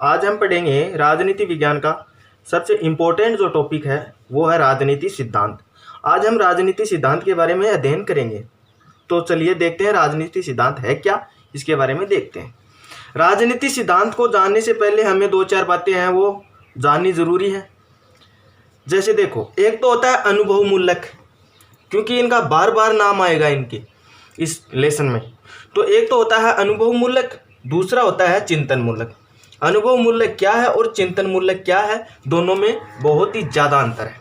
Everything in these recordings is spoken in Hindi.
आज हम पढ़ेंगे राजनीति विज्ञान का सबसे इम्पोर्टेंट जो टॉपिक है वो है राजनीति सिद्धांत। आज हम राजनीति सिद्धांत के बारे में अध्ययन करेंगे। तो चलिए देखते हैं राजनीति सिद्धांत है क्या, इसके बारे में देखते हैं। राजनीति सिद्धांत को जानने से पहले हमें दो चार बातें हैं वो जाननी जरूरी है। जैसे देखो, एक तो होता है अनुभव मूलक, क्योंकि इनका बार बार नाम आएगा इनके इस लेसन में। तो एक तो होता है अनुभव मूलक, दूसरा होता है चिंतन मूलक। अनुभव मूलक क्या है और चिंतन मूलक क्या है, दोनों में बहुत ही ज़्यादा अंतर है।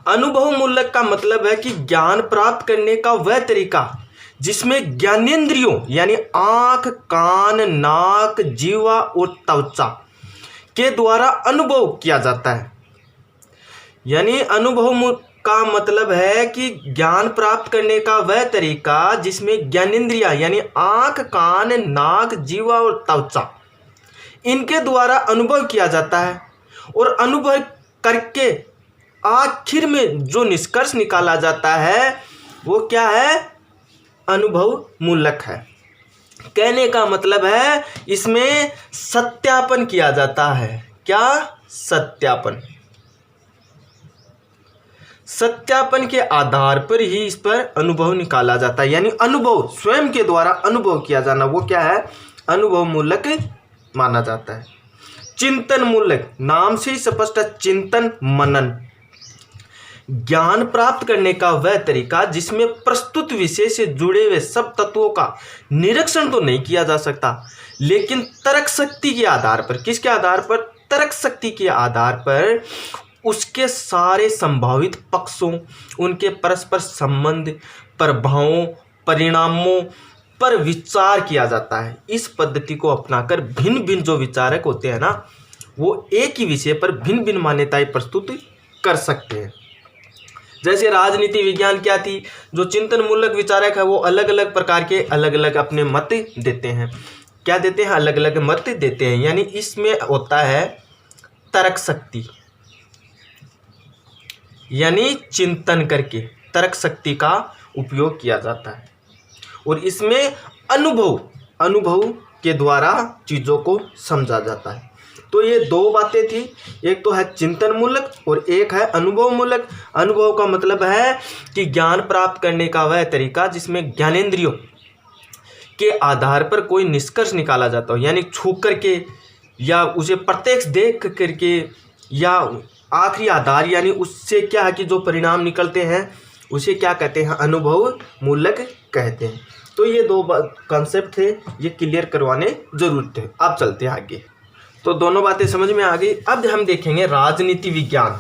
अनुभव मूलक का मतलब है कि ज्ञान प्राप्त करने का वह तरीका जिसमें ज्ञानेंद्रियों यानी आँख, कान, नाक, जीवा और त्वचा के द्वारा अनुभव किया जाता है। यानी अनुभव का मतलब है कि ज्ञान प्राप्त करने का वह तरीका जिसमें ज्ञानेंद्रियां यानी आँख, कान, नाक, जीवा और त्वचा इनके द्वारा अनुभव किया जाता है, और अनुभव करके आखिर में जो निष्कर्ष निकाला जाता है वो क्या है, अनुभव मूलक है। कहने का मतलब है इसमें सत्यापन किया जाता है। क्या? सत्यापन। सत्यापन के आधार पर ही इस पर अनुभव निकाला जाता है, यानी अनुभव स्वयं के द्वारा अनुभव किया जाना वो क्या है, अनुभव मूलक माना जाता है। चिंतन मूलक, नाम से ही स्पष्ट है, चिंतन मनन, ज्ञान प्राप्त करने का वह तरीका जिसमें प्रस्तुत विषय से जुड़े हुए सब तत्वों का निरीक्षण तो नहीं किया जा सकता, लेकिन तर्क शक्ति के आधार पर, किसके आधार पर, तर्क शक्ति के आधार पर उसके सारे संभावित पक्षों, उनके परस्पर संबंध, प्रभावों, परिणामों पर विचार किया जाता है। इस पद्धति को अपनाकर भिन्न भिन्न जो विचारक होते हैं ना, वो एक ही विषय पर भिन्न भिन्न मान्यताएं प्रस्तुत कर सकते हैं। जैसे राजनीति विज्ञान क्या थी, जो चिंतन मूलक विचारक है वो अलग अलग प्रकार के अलग अलग अपने मत देते हैं। क्या देते हैं? अलग अलग मत देते हैं। यानी इसमें होता है तर्क शक्ति, यानी चिंतन करके तर्क शक्ति का उपयोग किया जाता है, और इसमें अनुभव के द्वारा चीज़ों को समझा जाता है। तो ये दो बातें थी, एक तो है चिंतन मूलक और एक है अनुभव मूलक। अनुभव का मतलब है कि ज्ञान प्राप्त करने का वह तरीका जिसमें ज्ञानेंद्रियों के आधार पर कोई निष्कर्ष निकाला जाता हो, यानी छू करके या उसे प्रत्यक्ष देख करके, या आखिरी आधार यानी उससे क्या है कि जो परिणाम निकलते हैं उसे क्या कहते हैं, अनुभव मूलक कहते हैं। तो ये दो कॉन्सेप्ट थे, ये क्लियर करवाने जरूर थे। अब चलते हैं आगे। तो दोनों बातें समझ में आ गई। अब हम देखेंगे राजनीति विज्ञान।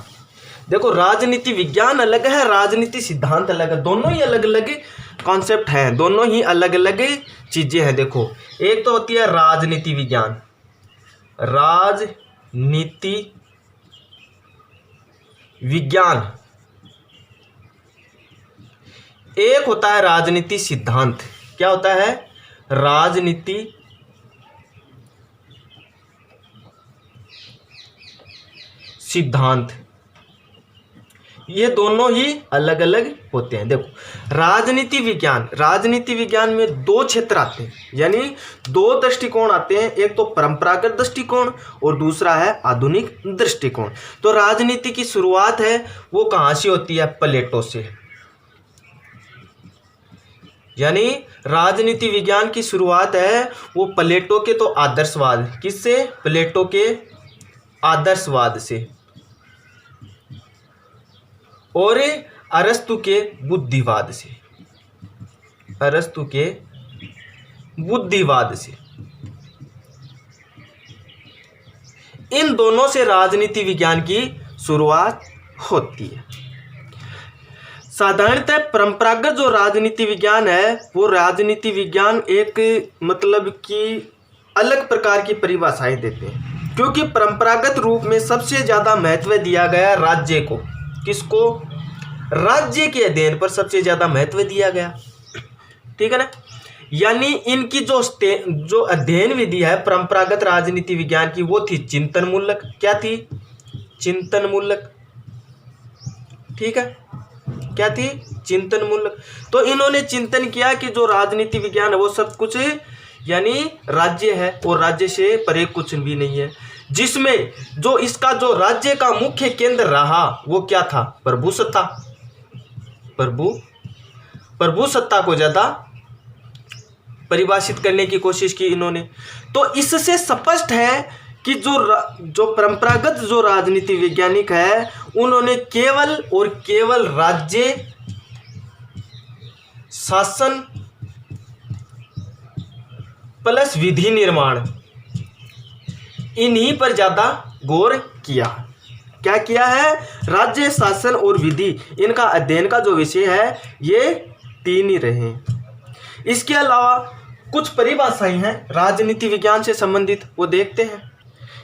देखो, राजनीति विज्ञान अलग है, राजनीति सिद्धांत अलग है, दोनों ही अलग अलग कॉन्सेप्ट हैं, दोनों ही अलग अलग चीजें हैं। देखो, एक तो होती है राजनीति विज्ञान, राजनीति विज्ञान, एक होता है राजनीति सिद्धांत। क्या होता है? राजनीति सिद्धांत। ये दोनों ही अलग अलग होते हैं। देखो, राजनीति विज्ञान में दो क्षेत्र आते हैं, यानी दो दृष्टिकोण आते हैं। एक तो परंपरागत दृष्टिकोण और दूसरा है आधुनिक दृष्टिकोण। तो राजनीति की शुरुआत है वो कहाँ से होती है? प्लेटो से। यानी राजनीति विज्ञान की शुरुआत है वो प्लेटो के तो आदर्शवाद, किससे? प्लेटो के आदर्शवाद से, और अरस्तु के बुद्धिवाद से, अरस्तु के बुद्धिवाद से। इन दोनों से राजनीति विज्ञान की शुरुआत होती है। साधारणतः परंपरागत जो राजनीति विज्ञान है वो राजनीति विज्ञान एक मतलब कि अलग प्रकार की परिभाषाएं देते हैं, क्योंकि परंपरागत रूप में सबसे ज़्यादा महत्व दिया गया राज्य को। किसको? राज्य के अध्ययन पर सबसे ज़्यादा महत्व दिया गया, ठीक है ना। यानी इनकी जो अध्ययन विधि है परंपरागत राजनीति विज्ञान की वो थी चिंतन मूलक। क्या थी? चिंतन मूलक, ठीक है। क्या थी? चिंतन मूलक। तो इन्होंने चिंतन किया कि जो राजनीति विज्ञान है वो सब कुछ यानी राज्य है और राज्य से परे कुछ भी नहीं है, जिसमें जो इसका जो राज्य का मुख्य केंद्र रहा वो क्या था, प्रभुसत्ता। प्रभुसत्ता को ज्यादा परिभाषित करने की कोशिश की इन्होंने। तो इससे स्पष्ट है कि जो परंपरागत जो राजनीति वैज्ञानिक है उन्होंने केवल और केवल राज्य शासन प्लस विधि निर्माण इन्हीं पर ज्यादा गौर किया। क्या किया है, राज्य शासन और विधि, इनका अध्ययन का जो विषय है ये तीन ही रहे। इसके अलावा कुछ परिभाषाएं हैं राजनीति विज्ञान से संबंधित, वो देखते हैं।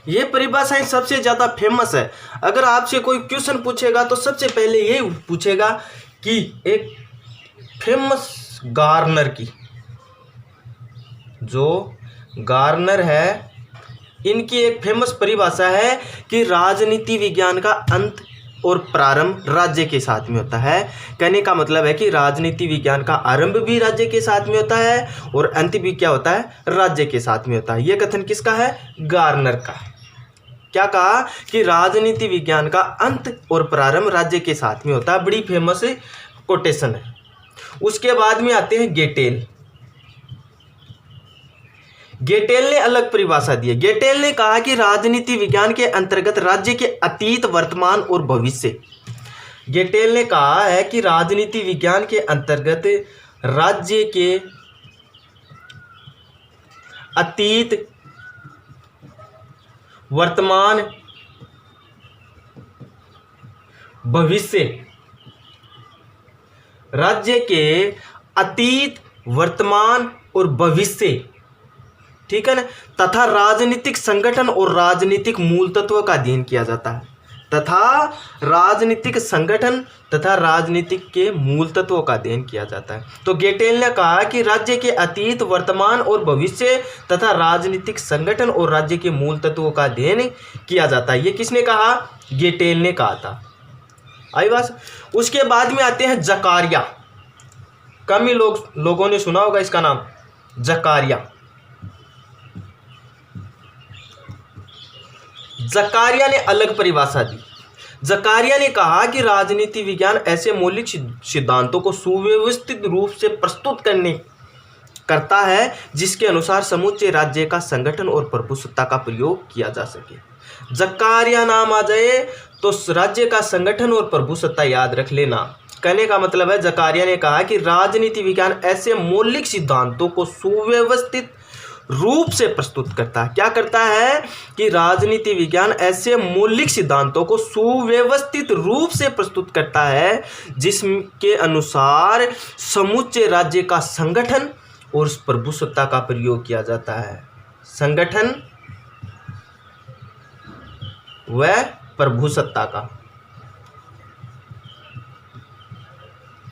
ये परिभाषाएं सबसे ज्यादा फेमस है। अगर आपसे कोई क्वेश्चन पूछेगा तो सबसे पहले ये पूछेगा कि एक फेमस गार्नर की, जो गार्नर है इनकी एक फेमस परिभाषा है कि राजनीति विज्ञान का अंत और प्रारंभ राज्य के साथ में होता है। कहने का मतलब है कि राजनीति विज्ञान का आरंभ भी राज्य के साथ में होता है और अंत भी क्या होता है, राज्य के साथ में होता है। यह कथन किसका है, गार्नर का। क्या कहा कि राजनीति विज्ञान का अंत और प्रारंभ राज्य के साथ में होता है, बड़ी फेमस कोटेशन है। उसके बाद में आते हैं गेटेल। गेटेल ने अलग परिभाषा दी है। गेटेल ने कहा कि राजनीति विज्ञान के अंतर्गत राज्य के अतीत, वर्तमान और भविष्य। गेटेल ने कहा है कि राजनीति विज्ञान के अंतर्गत राज्य के अतीत, वर्तमान, भविष्य, राज्य के अतीत, वर्तमान और भविष्य, ठीक है ना, तथा राजनीतिक संगठन और राजनीतिक मूल तत्व का अध्ययन किया जाता है। तथा राजनीतिक संगठन तथा राजनीतिक के मूल तत्वों का अध्ययन किया जाता है। तो गेटेल ने कहा कि राज्य के अतीत, वर्तमान और भविष्य तथा राजनीतिक संगठन और राज्य के मूल तत्वों का अध्ययन किया जाता है। ये किसने कहा, गेटेल ने कहा था। आई बात। उसके बाद में आते हैं जकारिया। कम ही लोगों ने सुना होगा इसका नाम, जकारिया। जकारिया ने अलग परिभाषा दी। जकारिया ने कहा कि राजनीति विज्ञान ऐसे मौलिक सिद्धांतों को सुव्यवस्थित रूप से प्रस्तुत करता है जिसके अनुसार समूचे राज्य का संगठन और प्रभुसत्ता का प्रयोग किया जा सके। जकारिया नाम आ जाए तो राज्य का संगठन और प्रभुसत्ता याद रख लेना। कहने का मतलब है, जकारिया ने कहा कि राजनीति विज्ञान ऐसे मौलिक सिद्धांतों को सुव्यवस्थित रूप से प्रस्तुत करता है। क्या करता है कि राजनीति विज्ञान ऐसे मौलिक सिद्धांतों को सुव्यवस्थित रूप से प्रस्तुत करता है जिसके अनुसार समूचे राज्य का संगठन और प्रभुसत्ता का प्रयोग किया जाता है। संगठन व प्रभुसत्ता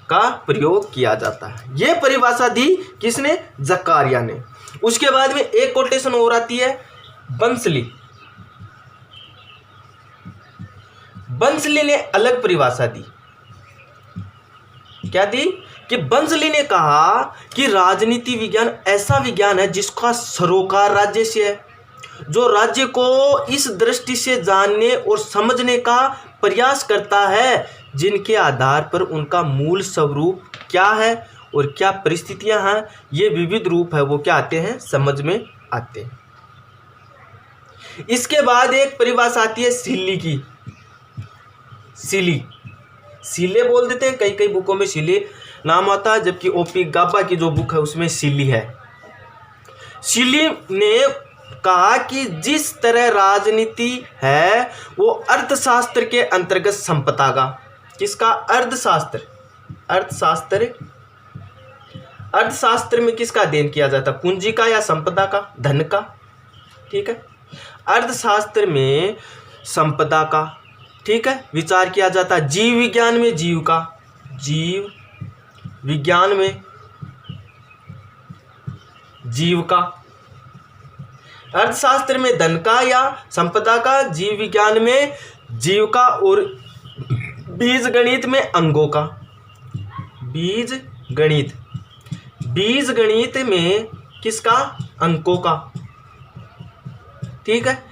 का प्रयोग किया जाता है। यह परिभाषा दी किसने, जकारिया ने। उसके बाद में एक कोटेशन और आती है, बंसली। बंसली ने अलग परिभाषा दी। क्या दी कि बंसली ने कहा कि राजनीति विज्ञान ऐसा विज्ञान है जिसका सरोकार राज्य से है, जो राज्य को इस दृष्टि से जानने और समझने का प्रयास करता है जिनके आधार पर उनका मूल स्वरूप क्या है और क्या परिस्थितियां हैं, ये विविध रूप है, वो क्या आते हैं, समझ में आते हैं। इसके बाद एक परिभाषा आती है सिल्ली की। सिले बोल देते हैं, कई कई बुकों में सिले नाम आता है, जबकि ओपी गाबा की जो बुक है उसमें सिल्ली है। सिल्ली ने कहा कि जिस तरह राजनीति है वो अर्थशास्त्र के अंतर्गत संपदा का, किसका, अर्थशास्त्र। अर्थशास्त्र में किसका अध्ययन किया जाता है, पूंजी का या संपदा का, धन का, ठीक है। अर्थशास्त्र में संपदा का, ठीक है, विचार किया जाता है। जीव विज्ञान में जीव का, जीव विज्ञान में जीव का, अर्थशास्त्र में धन का या संपदा का, जीव विज्ञान में जीव का, और बीज गणित में अंगों का। बीज गणित में किसका? अंकों का। ठीक है।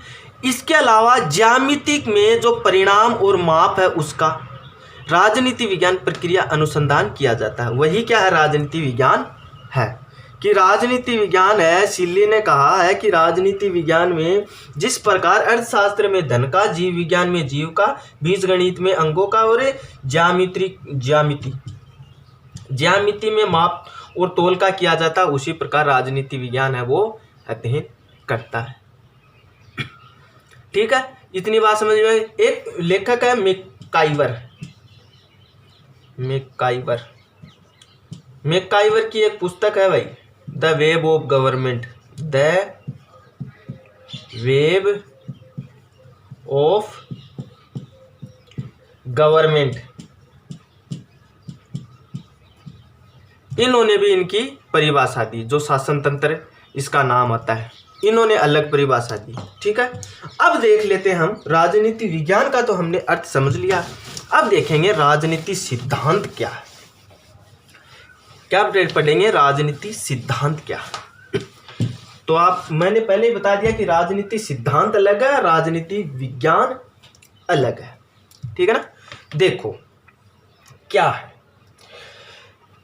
इसके अलावा ज्यामितिक में जो परिणाम और माप है उसका राजनीति विज्ञान प्रक्रिया अनुसंधान किया जाता है। वही क्या है? राजनीति विज्ञान है। कि राजनीति विज्ञान है, शिल्ली ने कहा है कि राजनीति विज्ञान में जिस प्रकार अर्थशास्त्र में धन का, जीव विज्ञान में जीव का, बीजगणित में अंगों का और ज्यामिति में माप और तोल का किया जाता है, उसी प्रकार राजनीति विज्ञान है वो अध्ययन करता है। ठीक है, इतनी बात समझ में। एक लेखक है मैकाइवर की एक पुस्तक है भाई, the web of government, the web of government. इन्होंने भी इनकी परिभाषा दी, जो शासन तंत्र इसका नाम आता है, इन्होंने अलग परिभाषा दी। ठीक है, अब देख लेते हैं हम राजनीति विज्ञान का। तो हमने अर्थ समझ लिया, अब देखेंगे राजनीति सिद्धांत क्या है। क्या पढ़ेंगे? राजनीति सिद्धांत क्या है। तो मैंने पहले ही बता दिया कि राजनीति सिद्धांत अलग है, राजनीति विज्ञान अलग है। ठीक है ना। देखो क्या है,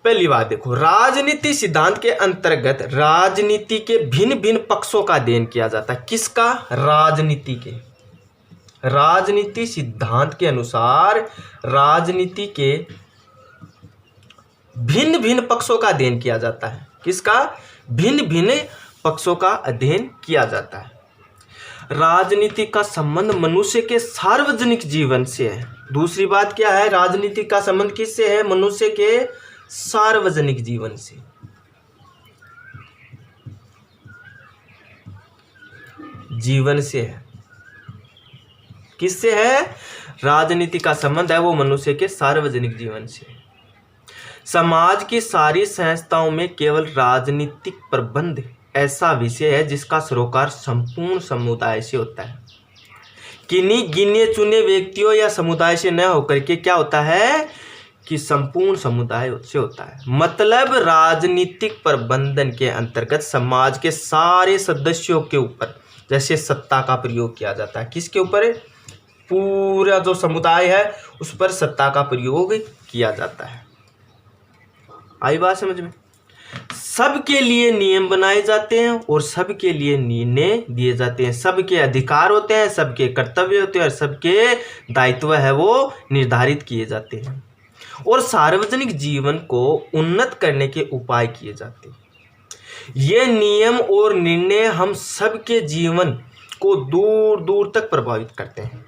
पहली बात देखो, राजनीति सिद्धांत के अंतर्गत राजनीति के भिन्न भिन्न पक्षों का अध्ययन किया जाता है। किसका? राजनीति के। राजनीति सिद्धांत के अनुसार राजनीति के भिन्न भिन्न पक्षों का अध्ययन किया जाता है। किसका? भिन्न भिन्न पक्षों का अध्ययन किया जाता है। राजनीति का संबंध मनुष्य के सार्वजनिक जीवन से है। दूसरी बात क्या है? राजनीति का संबंध किससे है? मनुष्य के सार्वजनिक जीवन से। जीवन से है। किससे है? राजनीति का संबंध है वो मनुष्य के सार्वजनिक जीवन से। समाज की सारी संस्थाओं में केवल राजनीतिक प्रबंध ऐसा विषय है जिसका सरोकार संपूर्ण समुदाय से होता है, किन्हीं गिने चुने व्यक्तियों या समुदाय से न होकर के क्या होता है कि संपूर्ण समुदाय से होता है। मतलब राजनीतिक प्रबंधन के अंतर्गत समाज के सारे सदस्यों के ऊपर जैसे सत्ता का प्रयोग किया जाता है। किसके ऊपर? पूरा जो समुदाय है उस पर सत्ता का प्रयोग किया जाता है। आई बात समझ में? सबके लिए नियम बनाए जाते हैं और सबके लिए निर्णय दिए जाते हैं। सबके अधिकार होते हैं, सबके कर्तव्य होते हैं और सबके दायित्व है वो निर्धारित किए जाते हैं और सार्वजनिक जीवन को उन्नत करने के उपाय किए जाते हैं। ये नियम और निर्णय हम सबके जीवन को दूर दूर तक प्रभावित करते हैं।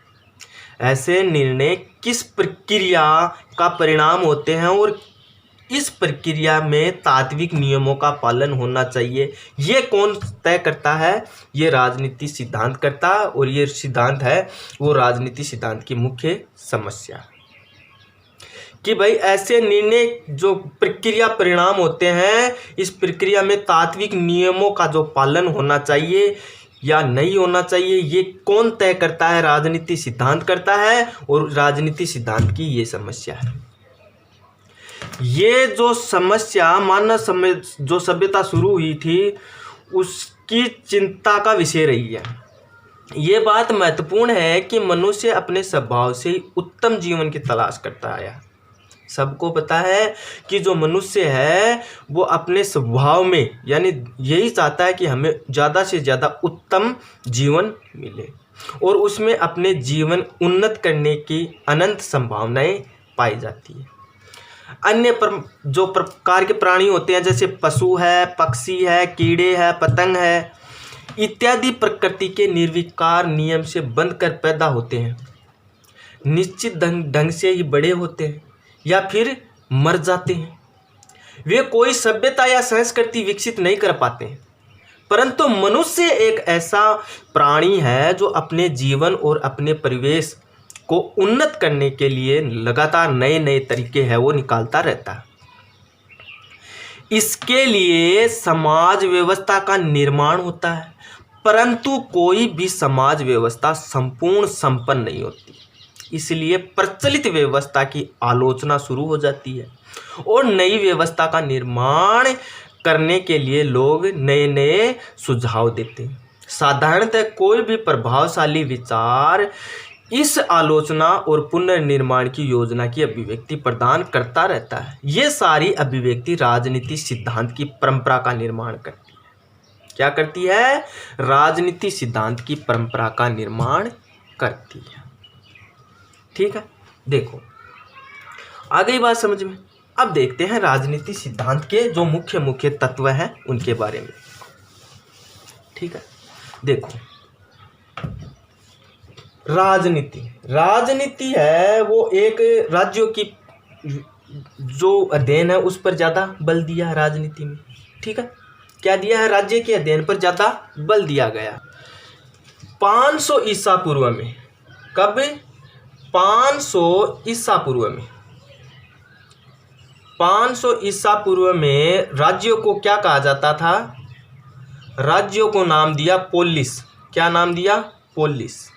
ऐसे निर्णय किस प्रक्रिया का परिणाम होते हैं और इस प्रक्रिया में तात्विक नियमों का पालन होना चाहिए, ये कौन तय करता है? ये राजनीति सिद्धांत करता है। और ये सिद्धांत है वो राजनीति सिद्धांत की मुख्य समस्या कि भाई ऐसे निर्णय जो प्रक्रिया परिणाम होते हैं, इस प्रक्रिया में तात्विक नियमों का जो पालन होना चाहिए या नहीं होना चाहिए, ये कौन तय करता है? राजनीति सिद्धांत करता है। और राजनीति सिद्धांत की ये समस्या है। ये जो समस्या मानव जो सभ्यता शुरू हुई थी उसकी चिंता का विषय रही है। ये बात महत्वपूर्ण है कि मनुष्य अपने स्वभाव से ही उत्तम जीवन की तलाश करता आया। सबको पता है कि जो मनुष्य है वो अपने स्वभाव में यानी यही चाहता है कि हमें ज़्यादा से ज़्यादा उत्तम जीवन मिले और उसमें अपने जीवन उन्नत करने की अनंत संभावनाएं पाई जाती है। अन्य जो प्रकार के प्राणी होते हैं जैसे पशु है, पक्षी है, कीड़े है, पतंग है इत्यादि प्रकृति के निर्विकार नियम से बंधकर पैदा होते हैं, निश्चित ढंग से ही बड़े होते हैं या फिर मर जाते हैं। वे कोई सभ्यता या संस्कृति विकसित नहीं कर पाते हैं। परंतु मनुष्य एक ऐसा प्राणी है जो अपने जीवन और अपने परिवेश को उन्नत करने के लिए लगातार नए नए तरीके हैं वो निकालता रहता है। इसके लिए समाज व्यवस्था का निर्माण होता है, परंतु कोई भी समाज व्यवस्था संपूर्ण संपन्न नहीं होती। इसलिए प्रचलित व्यवस्था की आलोचना शुरू हो जाती है और नई व्यवस्था का निर्माण करने के लिए लोग नए नए सुझाव देते हैं। साधारणतः कोई भी प्रभावशाली विचार इस आलोचना और पुनर्निर्माण की योजना की अभिव्यक्ति प्रदान करता रहता है। ये सारी अभिव्यक्ति राजनीति सिद्धांत की परंपरा का निर्माण करती है। क्या करती है? राजनीति सिद्धांत की परंपरा का निर्माण करती है। ठीक है, देखो आ गई बात समझ में। अब देखते हैं राजनीति सिद्धांत के जो मुख्य मुख्य तत्व हैं उनके बारे में। ठीक है, देखो राजनीति है वो एक राज्यों की जो अध्ययन है उस पर ज़्यादा बल दिया है राजनीति में। ठीक है, क्या दिया है? राज्य के अध्ययन पर ज़्यादा बल दिया गया। 500 ईसा पूर्व में, कब? 500 ईसा पूर्व में, 500 ईसा पूर्व में राज्यों को क्या कहा जाता था? राज्यों को नाम दिया पोलिस। क्या नाम दिया? पोलिस।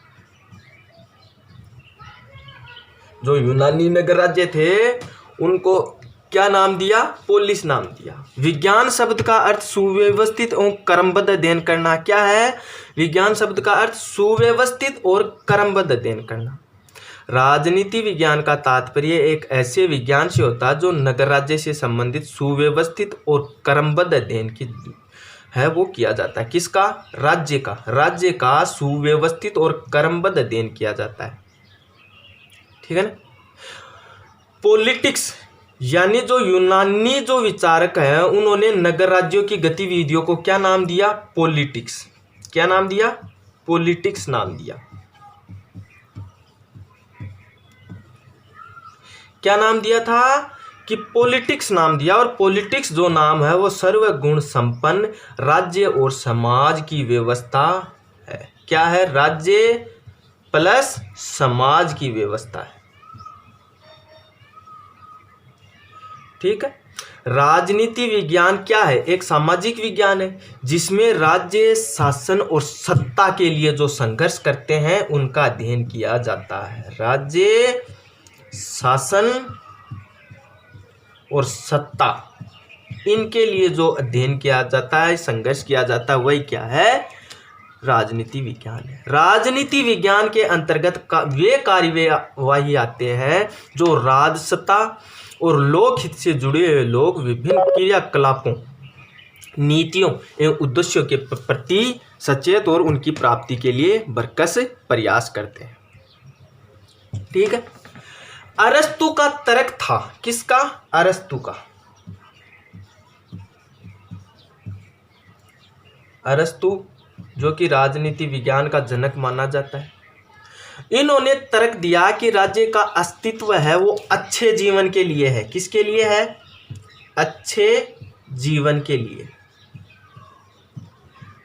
जो यूनानी नगर राज्य थे उनको क्या नाम दिया? पोलिस नाम दिया। विज्ञान शब्द का अर्थ सुव्यवस्थित और क्रमबद्ध अध्ययन करना। क्या है? विज्ञान शब्द का अर्थ सुव्यवस्थित और क्रमबद्ध अध्ययन करना। राजनीति विज्ञान का तात्पर्य एक ऐसे विज्ञान से होता है जो नगर राज्य से संबंधित सुव्यवस्थित और क्रमबद्ध अध्ययन की है वो किया जाता है। किसका? राज्य का सुव्यवस्थित और क्रमबद्ध अध्ययन किया जाता है। ठीक है ना। पॉलिटिक्स यानी जो यूनानी जो विचारक हैं उन्होंने नगर राज्यों की गतिविधियों को क्या नाम दिया? पॉलिटिक्स। क्या नाम दिया? पॉलिटिक्स नाम दिया। क्या नाम दिया था? कि पॉलिटिक्स नाम दिया। और पॉलिटिक्स जो नाम है वो सर्वगुण संपन्न राज्य और समाज की व्यवस्था है। क्या है? राज्य प्लस समाज की व्यवस्था है। ठीक है। राजनीति विज्ञान क्या है? एक सामाजिक विज्ञान है जिसमें राज्य शासन और सत्ता के लिए जो संघर्ष करते हैं उनका अध्ययन किया जाता है। राज्य शासन और सत्ता इनके लिए जो अध्ययन किया जाता है, संघर्ष किया जाता है, वही क्या है? राजनीति विज्ञान है। राजनीति विज्ञान के अंतर्गत वे कार्यवाही आते हैं जो राजसत्ता और लोकहित से जुड़े हुए लोग विभिन्न क्रियाकलापों, नीतियों एवं उद्देश्यों के प्रति सचेत और उनकी प्राप्ति के लिए बरकस प्रयास करते हैं। ठीक है। अरस्तु का तर्क था। किसका? अरस्तु का। अरस्तु जो कि राजनीति विज्ञान का जनक माना जाता है। इन्होंने तर्क दिया कि राज्य का अस्तित्व है वो अच्छे जीवन के लिए है। किसके लिए है? अच्छे जीवन के लिए।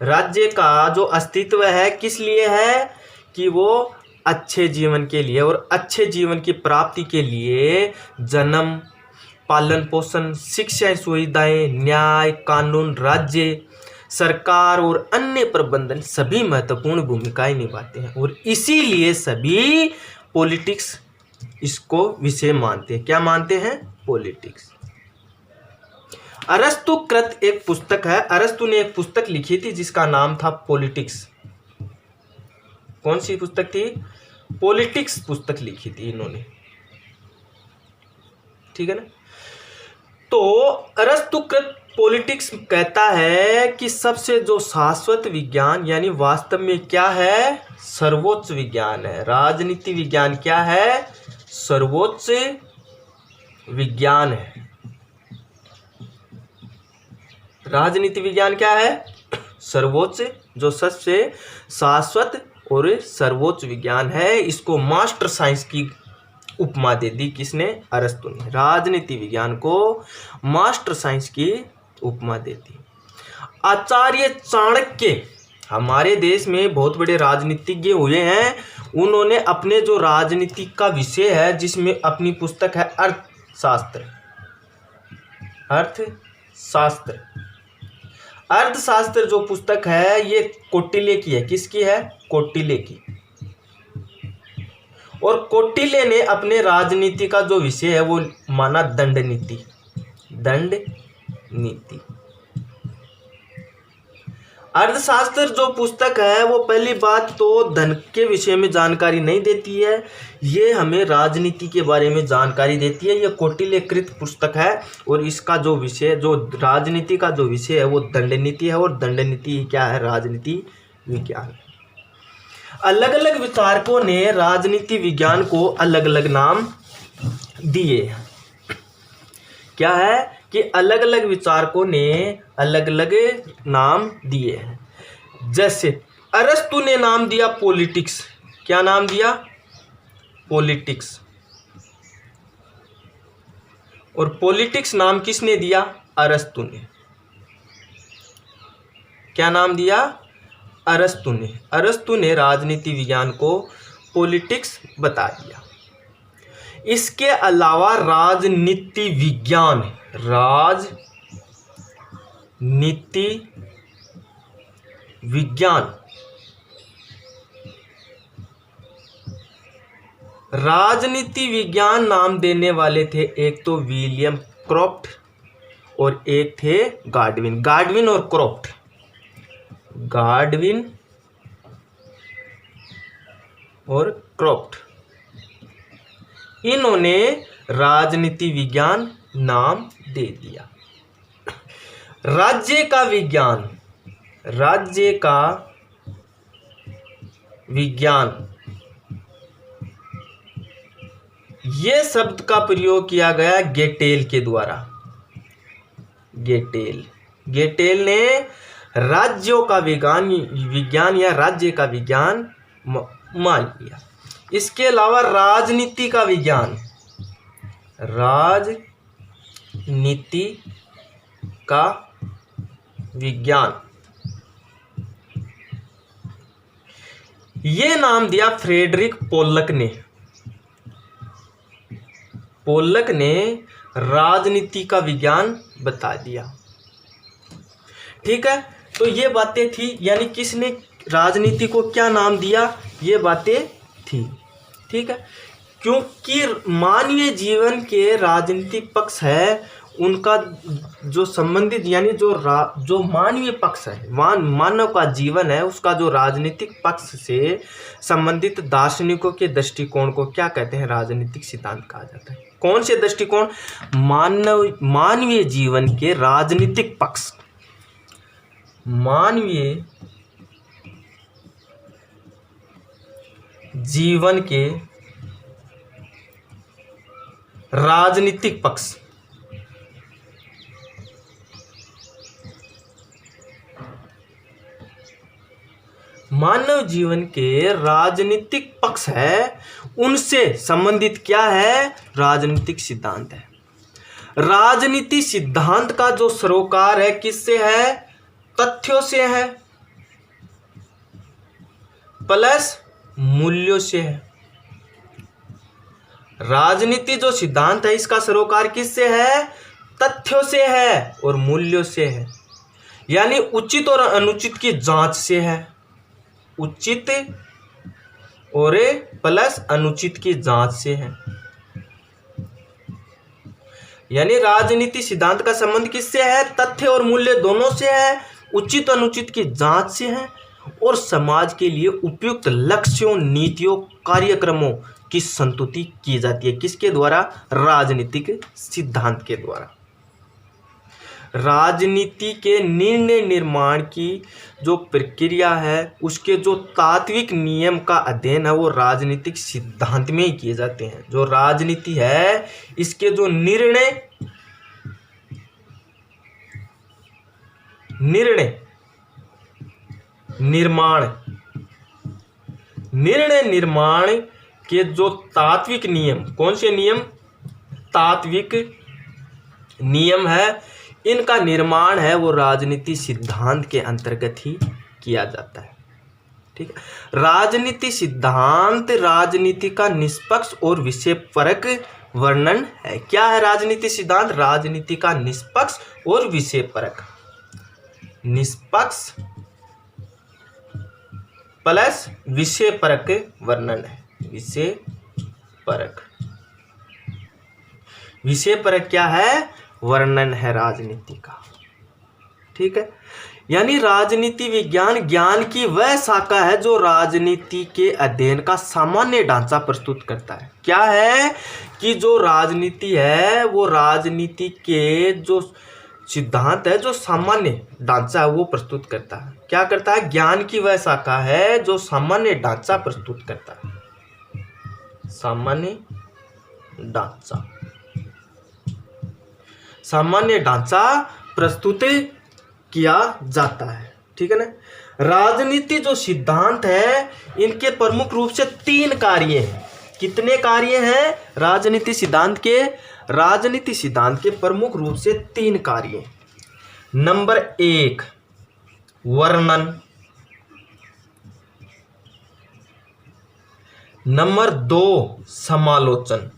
राज्य का जो अस्तित्व है किस लिए है? कि वो अच्छे जीवन के लिए, और अच्छे जीवन की प्राप्ति के लिए जन्म, पालन पोषण, शिक्षा सुविधाएं, न्याय, कानून, राज्य सरकार और अन्य प्रबंधन सभी महत्वपूर्ण भूमिकाएं निभाते हैं। और इसीलिए सभी पॉलिटिक्स इसको विषय मानते हैं। क्या मानते हैं? पॉलिटिक्स। अरस्तु कृत एक पुस्तक है। अरस्तु ने एक पुस्तक लिखी थी जिसका नाम था पॉलिटिक्स। कौन सी पुस्तक थी? पॉलिटिक्स पुस्तक लिखी थी इन्होंने। ठीक है ना। तो अरस्तु कृत पॉलिटिक्स कहता है कि सबसे जो शाश्वत विज्ञान यानी वास्तव में क्या है? सर्वोच्च विज्ञान है। राजनीति विज्ञान क्या है? सर्वोच्च विज्ञान है। राजनीति विज्ञान क्या है? सर्वोच्च, जो सबसे शाश्वत और सर्वोच्च विज्ञान है। इसको मास्टर साइंस की उपमा दे दी। किसने? अरस्तु ने। राजनीति विज्ञान को मास्टर साइंस की उपमा दे दी। आचार्य चाणक्य हमारे देश में बहुत बड़े राजनीतिज्ञ हुए हैं। उन्होंने अपने जो राजनीति का विषय है जिसमें अपनी पुस्तक है अर्थशास्त्र। अर्थशास्त्र जो पुस्तक है ये कौटिल्य की है। किसकी है? कौटिल्य की। और कौटिल्य ने अपने राजनीति का जो विषय है वो माना दंड नीति। दंड नीति। अर्थशास्त्र जो पुस्तक है वो पहली बात तो धन के विषय में जानकारी नहीं देती है, ये हमें राजनीति के बारे में जानकारी देती है। ये कौटिल्यकृत पुस्तक है और इसका जो विषय, जो राजनीति का जो विषय है वो दंड नीति है, और दंड नीति क्या है? राजनीति विज्ञान। अलग अलग विचारकों ने राजनीति विज्ञान को अलग अलग नाम दिए। क्या है कि अलग अलग विचारकों ने अलग अलग नाम दिए हैं। जैसे अरस्तु ने नाम दिया पॉलिटिक्स। क्या नाम दिया? पॉलिटिक्स। और पॉलिटिक्स नाम किसने दिया? अरस्तु ने। क्या नाम दिया? अरस्तु ने। अरस्तु ने राजनीति विज्ञान को पॉलिटिक्स बता दिया। इसके अलावा राजनीति विज्ञान, राजनीति विज्ञान, राजनीति विज्ञान नाम देने वाले थे एक तो विलियम क्रॉफ्ट और एक थे गाडविन। गाडविन और क्रॉफ्ट, गाडविन और क्रॉफ्ट, इन्होंने राजनीति विज्ञान नाम दे दिया। राज्य का विज्ञान, राज्य का विज्ञान, ये शब्द का प्रयोग किया गया गेटेल के द्वारा। गेटेल ने राज्यों का विज्ञान या राज्य का विज्ञान मान लिया। इसके अलावा राजनीति का विज्ञान, राजनीति का विज्ञान, ये नाम दिया फ्रेडरिक पोलक ने। पोलक ने राजनीति का विज्ञान बता दिया। ठीक है, तो ये बातें थी, यानी किसने राजनीति को क्या नाम दिया, ये बातें थी। ठीक है, क्योंकि मानवीय जीवन के राजनीतिक पक्ष है उनका जो संबंधित, यानी जो मानवीय पक्ष है, मानव का जीवन है, उसका जो राजनीतिक पक्ष से संबंधित दार्शनिकों के दृष्टिकोण को क्या कहते हैं? राजनीतिक सिद्धांत कहा जाता है। कौन से दृष्टिकोण? मानवीय जीवन के राजनीतिक पक्ष, मानवीय जीवन के राजनीतिक पक्ष, मानव जीवन के राजनीतिक पक्ष है, उनसे संबंधित क्या है? राजनीतिक सिद्धांत है। राजनीति सिद्धांत का जो सरोकार है किससे है? तथ्यों से है प्लस मूल्यों से है। राजनीति जो सिद्धांत है इसका सरोकार किससे है? तथ्यों से है और मूल्यों से है, यानी उचित और अनुचित की जांच से है। उचित और प्लस अनुचित की जांच से है, यानी राजनीति सिद्धांत का संबंध किससे है? तथ्य और मूल्य दोनों से है, उचित अनुचित की जांच से है, और समाज के लिए उपयुक्त लक्ष्यों, नीतियों, कार्यक्रमों की संतुष्टि की जाती है। किसके द्वारा? राजनीतिक सिद्धांत के द्वारा। राजनीति के निर्णय निर्माण की जो प्रक्रिया है, उसके जो तात्विक नियम का अध्ययन है वो राजनीतिक सिद्धांत में ही किए जाते हैं। जो राजनीति है इसके जो निर्णय निर्माण के जो तात्विक नियम, कौन से नियम? तात्विक नियम है, इनका निर्माण है वो राजनीति सिद्धांत के अंतर्गत ही किया जाता है। ठीक है, राजनीति सिद्धांत राजनीति का निष्पक्ष और विषयपरक वर्णन है। क्या है राजनीति सिद्धांत? राजनीति का निष्पक्ष और विषयपरक, निष्पक्ष प्लस विषयपरक वर्णन है। विषयपरक क्या है? वर्णन है राजनीति का। ठीक है, यानी राजनीति विज्ञान ज्ञान की वह शाखा है जो राजनीति के अध्ययन का सामान्य ढांचा प्रस्तुत करता है। क्या है कि जो राजनीति है वो राजनीति के जो सिद्धांत है, जो सामान्य ढांचा है वो प्रस्तुत करता है। क्या करता है? ज्ञान की वह शाखा है जो सामान्य ढांचा प्रस्तुत करता है। सामान्य ढांचा, सामान्य ढांचा प्रस्तुत किया जाता है। ठीक है ना। राजनीति जो सिद्धांत है इनके प्रमुख रूप से 3 कार्य हैं। कितने कार्य हैं राजनीति सिद्धांत के? राजनीति सिद्धांत के प्रमुख रूप से 3 कार्य। नंबर 1 वर्णन, नंबर 2 समालोचन,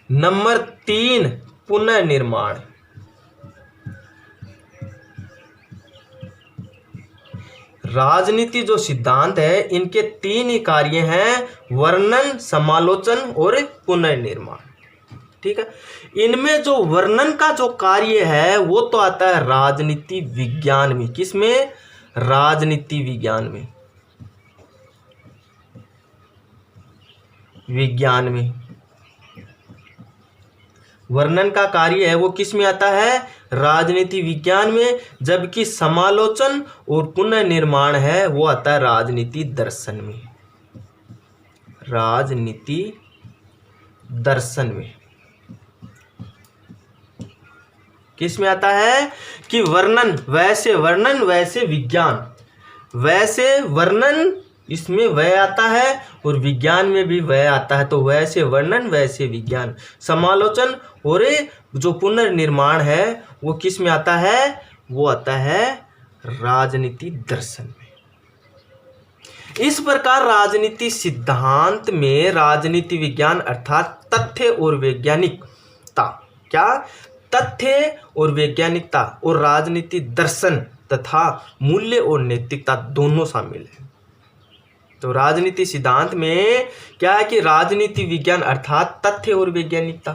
नंबर 3 पुनर्निर्माण। राजनीति जो सिद्धांत है इनके 3 ही कार्य हैं, वर्णन, समालोचन और पुनर्निर्माण। ठीक है। इनमें जो वर्णन का जो कार्य है वो तो आता है राजनीति विज्ञान में। किसमें? राजनीति विज्ञान में, विज्ञान में वर्णन का कार्य है वो किस में आता है? राजनीति विज्ञान में। जबकि समालोचन और पुनर्निर्माण है वो आता है राजनीति दर्शन में, राजनीति दर्शन में। किस में आता है कि वर्णन वैसे विज्ञान, वैसे वर्णन इसमें वह आता है और विज्ञान में भी वह आता है। तो वैसे वर्णन वैसे विज्ञान। समालोचन और जो पुनर्निर्माण है वो किस में आता है? वो आता है राजनीति दर्शन में। इस प्रकार राजनीति सिद्धांत में राजनीति विज्ञान अर्थात तथ्य और वैज्ञानिकता, क्या? तथ्य और वैज्ञानिकता और राजनीति दर्शन तथा मूल्य और नैतिकता दोनों शामिल है। तो राजनीति सिद्धांत में क्या है कि राजनीति विज्ञान अर्थात तथ्य और वैज्ञानिकता।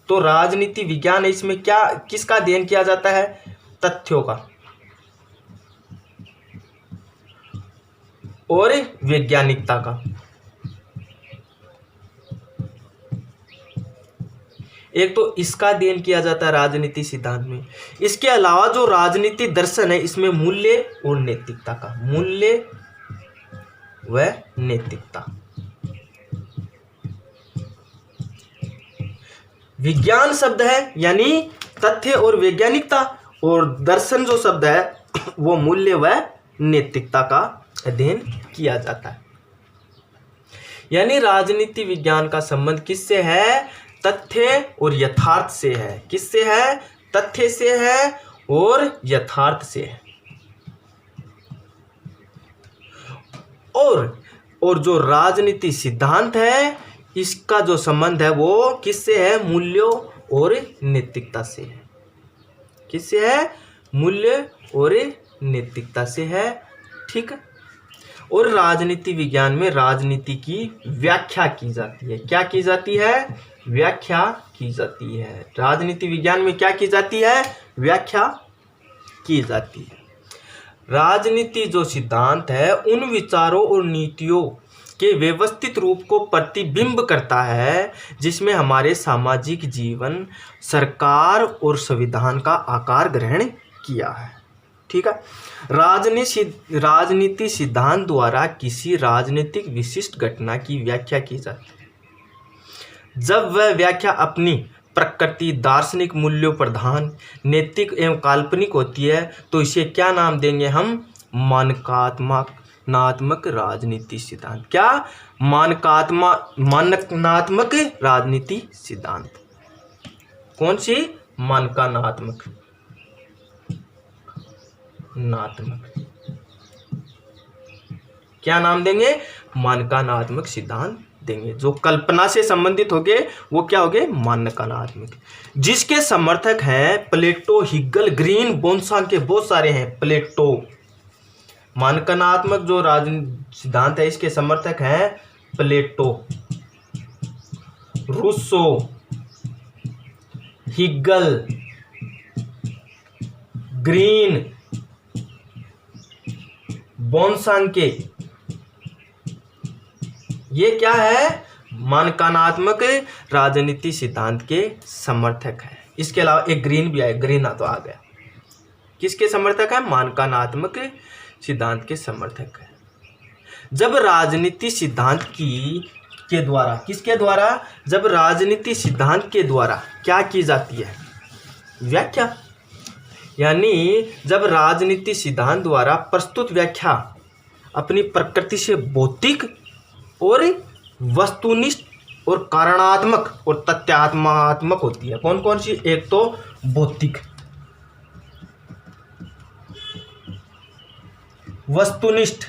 तो राजनीति विज्ञान है, इसमें क्या किसका अध्ययन किया जाता है? तथ्यों का और वैज्ञानिकता का। एक तो इसका अध्ययन किया जाता है राजनीति सिद्धांत में। इसके अलावा जो राजनीति दर्शन है इसमें मूल्य और नैतिकता का, मूल्य व नैतिकता। विज्ञान शब्द है यानी तथ्य और वैज्ञानिकता, और दर्शन जो शब्द है वो मूल्य व नैतिकता का अध्ययन किया जाता है। यानी राजनीति विज्ञान का संबंध किससे है? तथ्य और यथार्थ से है। किससे है? तथ्य से है और यथार्थ से है। और जो राजनीति सिद्धांत है इसका जो संबंध है वो किससे है? मूल्यों और नैतिकता से है। किससे है? मूल्य और नैतिकता से है। ठीक है। और राजनीति विज्ञान में राजनीति की व्याख्या की जाती है। क्या की जाती है? व्याख्या की जाती है। राजनीति विज्ञान में क्या की जाती है? व्याख्या की जाती है। राजनीति जो सिद्धांत है उन विचारों और नीतियों के व्यवस्थित रूप को प्रतिबिंब करता है जिसमें हमारे सामाजिक जीवन, सरकार और संविधान का आकार ग्रहण किया है। ठीक है। राजनीति सिद्धांत द्वारा किसी राजनीतिक विशिष्ट घटना की व्याख्या की जाती है। जब वह व्याख्या अपनी प्रकृति, दार्शनिक मूल्यों प्रधान, नैतिक एवं काल्पनिक होती है तो इसे क्या नाम देंगे हम? मानकात्मक राजनीति सिद्धांत। क्या? मानकात्मक राजनीति सिद्धांत। कौन सी? मानकात्मक। क्या नाम देंगे? मानकात्मक सिद्धांत देंगे। जो कल्पना से संबंधित होंगे वो क्या होंगे? मानकात्मक। जिसके समर्थक हैं प्लेटो, हिगल, ग्रीन, बोन्सान के बहुत सारे हैं। प्लेटो मानकात्मक जो राजनीति सिद्धांत है इसके समर्थक हैं प्लेटो, रूसो, हिगल, ग्रीन, बोन्सांके, ये क्या है? मानकानात्मक राजनीति सिद्धांत के समर्थक है। इसके अलावा एक ग्रीन भी आया, ग्रीन तो आ गया। किसके समर्थक है? मानकानात्मक सिद्धांत के समर्थक है। जब राजनीति सिद्धांत के द्वारा, किसके द्वारा? जब राजनीति सिद्धांत के द्वारा क्या की जाती है? व्याख्या। यानी जब राजनीति सिद्धांत द्वारा प्रस्तुत व्याख्या अपनी प्रकृति से भौतिक और वस्तुनिष्ठ और कारणात्मक और तथ्यात्मक होती है। कौन कौन सी? एक तो भौतिक, वस्तुनिष्ठ,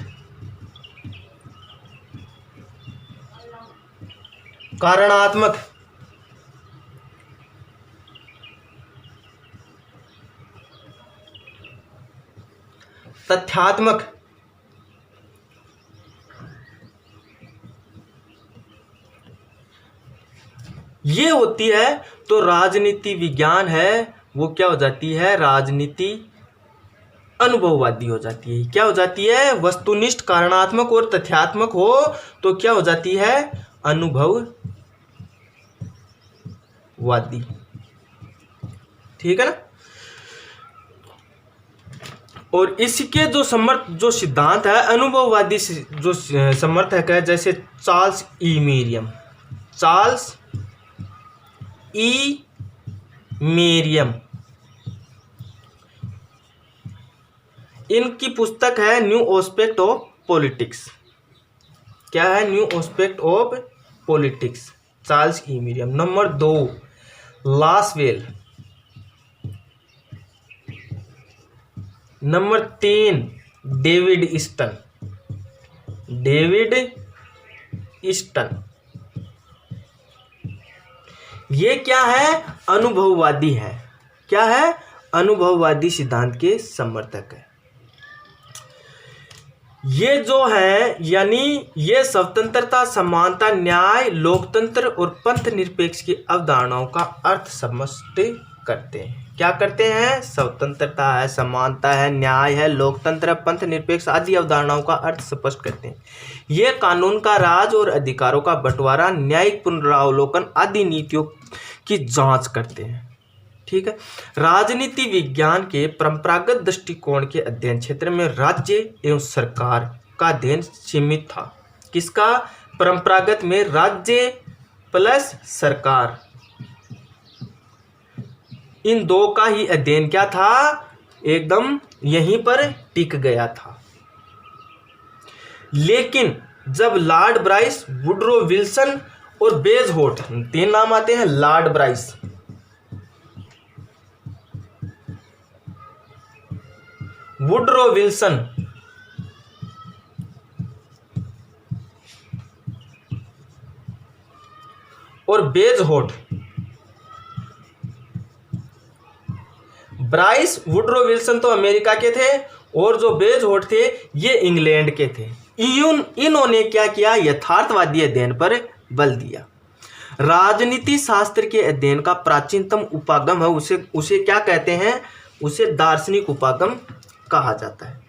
कारणात्मक, तथ्यात्मक। ये होती है। तो राजनीति विज्ञान है वो क्या हो जाती है? राजनीति अनुभववादी हो जाती है। क्या हो जाती है? वस्तुनिष्ठ, कारणात्मक और तथ्यात्मक हो तो क्या हो जाती है? अनुभववादी। ठीक है ना? और इसके जो सिद्धांत है अनुभववादी जो समर्थक है, जैसे चार्ल्स ई मेरियम, इनकी पुस्तक है न्यू एस्पेक्ट ऑफ पॉलिटिक्स। क्या है? New aspect of politics, Charles E Merriam. Number 2 Lasswell. Number 3 David Easton. ये क्या है? अनुभववादी है। क्या है? अनुभववादी सिद्धांत के समर्थक है। ये जो है यानी ये स्वतंत्रता, समानता, न्याय, लोकतंत्र और पंथ निरपेक्ष की अवधारणाओं का अर्थ समझते करते हैं। क्या करते हैं? स्वतंत्रता है, समानता है, न्याय है, लोकतंत्र, पंथ निरपेक्ष आदि अवधारणाओं का अर्थ स्पष्ट करते हैं। ये कानून का राज और अधिकारों का बंटवारा, न्यायिक पुनरावलोकन आदि नीतियों की जांच करते हैं। ठीक है। राजनीति विज्ञान के परंपरागत दृष्टिकोण के अध्ययन क्षेत्र में राज्य एवं सरकार का अध्ययन सीमित था। किसका? परंपरागत में राज्य प्लस सरकार, इन दो का ही अध्ययन क्या था? एकदम यहीं पर टिक गया था। लेकिन जब लॉर्ड ब्राइस, वुडरो विल्सन और बेजहोर्ट, 3 नाम आते हैं, लॉर्ड ब्राइस, वुडरो विल्सन और बेजहोर्ट, ब्राइस, वुडरो विल्सन तो अमेरिका के थे और जो बेजहोर्ट थे ये इंग्लैंड के थे। इन्होंने क्या किया? यथार्थवादी अध्ययन पर बल दिया। राजनीति शास्त्र के अध्ययन का प्राचीनतम उपागम है, उसे क्या कहते हैं? उसे दार्शनिक उपागम कहा जाता है।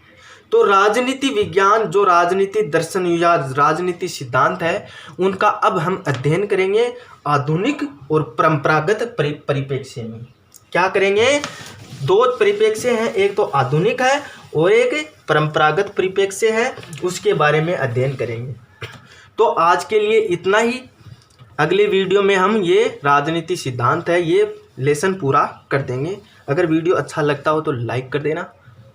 तो राजनीति विज्ञान, जो राजनीति दर्शन या राजनीति सिद्धांत है, उनका अब हम अध्ययन करेंगे आधुनिक और परंपरागत परिप्रेक्ष्य में। क्या करेंगे? 2 परिप्रेक्ष्य हैं, एक तो आधुनिक है और एक परंपरागत परिप्रेक्ष्य है, उसके बारे में अध्ययन करेंगे। तो आज के लिए इतना ही। अगले वीडियो में हम ये राजनीति सिद्धांत है ये लेसन पूरा कर देंगे। अगर वीडियो अच्छा लगता हो तो लाइक कर देना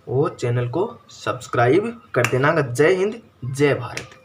और चैनल को सब्सक्राइब कर देना। जय हिंद, जय भारत।